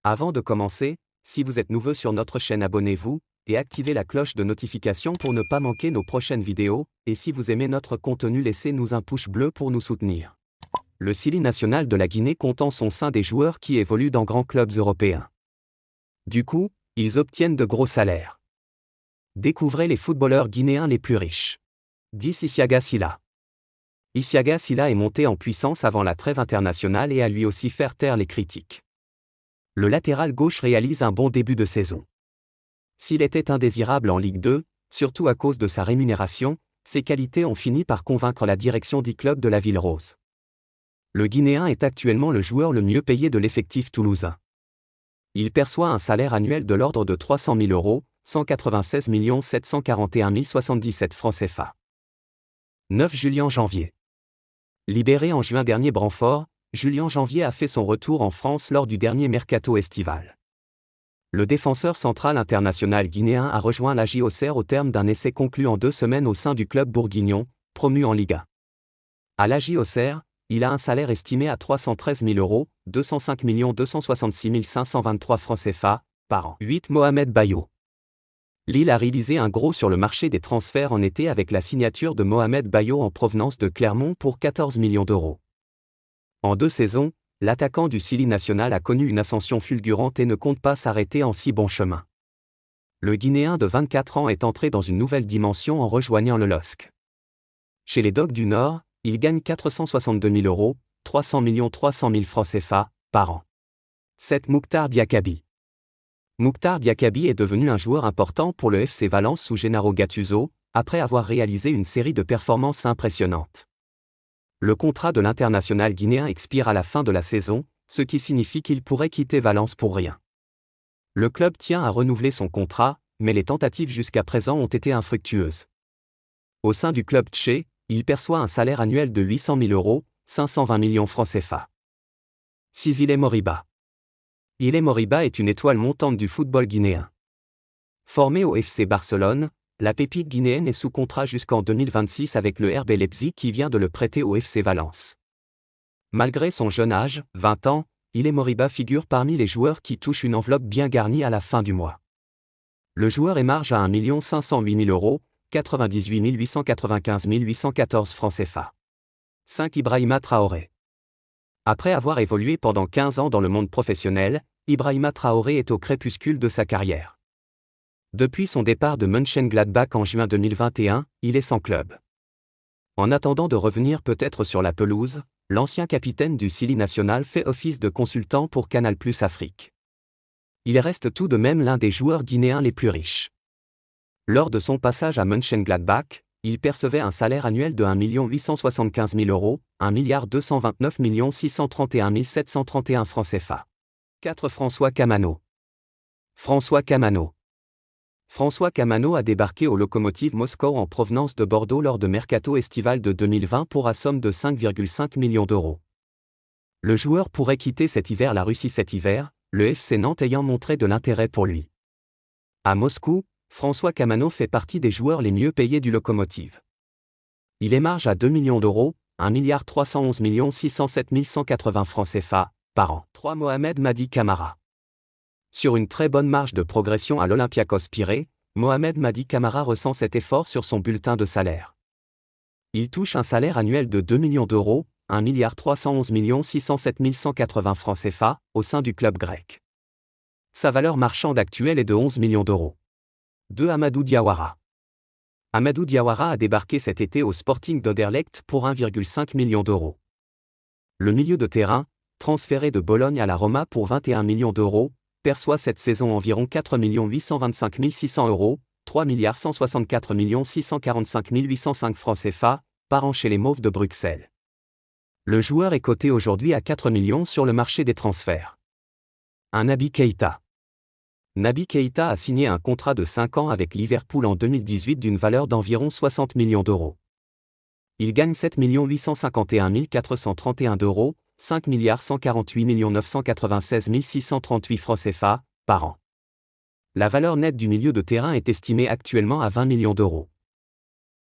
Avant de commencer, si vous êtes nouveau sur notre chaîne, abonnez-vous et activez la cloche de notification pour ne pas manquer nos prochaines vidéos, et si vous aimez notre contenu, laissez-nous un pouce bleu pour nous soutenir. Le Sili national de la Guinée compte en son sein des joueurs qui évoluent dans grands clubs européens. Du coup, ils obtiennent de gros salaires. Découvrez les footballeurs guinéens les plus riches. 10. Isiaga Silla. Isiaga Silla est monté en puissance avant la trêve internationale et a lui aussi fait taire les critiques. Le latéral gauche réalise un bon début de saison. S'il était indésirable en Ligue 2, surtout à cause de sa rémunération, ses qualités ont fini par convaincre la direction du club de la Ville Rose. Le Guinéen est actuellement le joueur le mieux payé de l'effectif toulousain. Il perçoit un salaire annuel de l'ordre de 300 000 €, 196 741 077 francs CFA. 9. Julian Janvier. Libéré en juin dernier Brantford, Julian Janvier a fait son retour en France lors du dernier mercato estival. Le défenseur central international guinéen a rejoint l'AJ Auxerre au terme d'un essai conclu en 2 semaines au sein du club bourguignon, promu en Liga. À l'AJ Auxerre, il a un salaire estimé à 313 000 €, 205 266 523 francs CFA, par an. 8. Mohamed Bayo. Lille a réalisé un gros sur le marché des transferts en été avec la signature de Mohamed Bayo en provenance de Clermont pour 14 millions €. En 2 saisons, l'attaquant du Sili national a connu une ascension fulgurante et ne compte pas s'arrêter en si bon chemin. Le Guinéen de 24 ans est entré dans une nouvelle dimension en rejoignant le LOSC. Chez les Dogs du Nord, il gagne 462 000 €, 300 300 000 francs CFA, par an. 7. Mouktar Diakabi. Mouktar Diakabi est devenu un joueur important pour le FC Valence sous Gennaro Gattuso, après avoir réalisé une série de performances impressionnantes. Le contrat de l'international guinéen expire à la fin de la saison, ce qui signifie qu'il pourrait quitter Valence pour rien. Le club tient à renouveler son contrat, mais les tentatives jusqu'à présent ont été infructueuses. Au sein du club tché, il perçoit un salaire annuel de 800 000 €, 520 millions francs CFA. 6. Ile Moriba. Ile Moriba est une étoile montante du football guinéen. Formé au FC Barcelone, la pépite guinéenne est sous contrat jusqu'en 2026 avec le RB Leipzig qui vient de le prêter au FC Valence. Malgré son jeune âge, 20 ans, Ile Moriba figure parmi les joueurs qui touchent une enveloppe bien garnie à la fin du mois. Le joueur émarge à 1 508 000 €, 98 895 814 francs CFA. 5. Ibrahima Traoré. Après avoir évolué pendant 15 ans dans le monde professionnel, Ibrahima Traoré est au crépuscule de sa carrière. Depuis son départ de Mönchengladbach en juin 2021, il est sans club. En attendant de revenir peut-être sur la pelouse, l'ancien capitaine du Sili national fait office de consultant pour Canal+ Afrique. Il reste tout de même l'un des joueurs guinéens les plus riches. Lors de son passage à Mönchengladbach, il percevait un salaire annuel de 1 875 000 €, 1 229 631 731 francs CFA. 4. François Kamano. François Kamano. François Kamano a débarqué au Lokomotiv Moscou en provenance de Bordeaux lors de mercato estival de 2020 pour la somme de 5,5 millions €. Le joueur pourrait quitter cet hiver la Russie cet hiver, le FC Nantes ayant montré de l'intérêt pour lui. À Moscou, François Kamano fait partie des joueurs les mieux payés du Lokomotiv. Il émarge à 2 millions €, 1 311 607 180 francs CFA, par an. 3. Mohamed Madi Camara. Sur une très bonne marge de progression à l'Olympiakos Pirée, Mohamed Madi Camara ressent cet effort sur son bulletin de salaire. Il touche un salaire annuel de 2 millions €, 1 311 607 180 francs CFA, au sein du club grec. Sa valeur marchande actuelle est de 11 millions €. 2. Amadou Diawara. Amadou Diawara a débarqué cet été au Sporting d'Anderlecht pour 1,5 million €. Le milieu de terrain, transféré de Bologne à la Roma pour 21 millions €, perçoit cette saison environ 4 825 600 €, 3 164 645 805 francs CFA, par an chez les Mauves de Bruxelles. Le joueur est coté aujourd'hui à 4 millions sur le marché des transferts. 1. Naby Keïta. Naby Keïta a signé un contrat de 5 ans avec Liverpool en 2018 d'une valeur d'environ 60 millions €. Il gagne 7 851 431 €, 5 148 996 638 francs CFA, par an. La valeur nette du milieu de terrain est estimée actuellement à 20 millions €.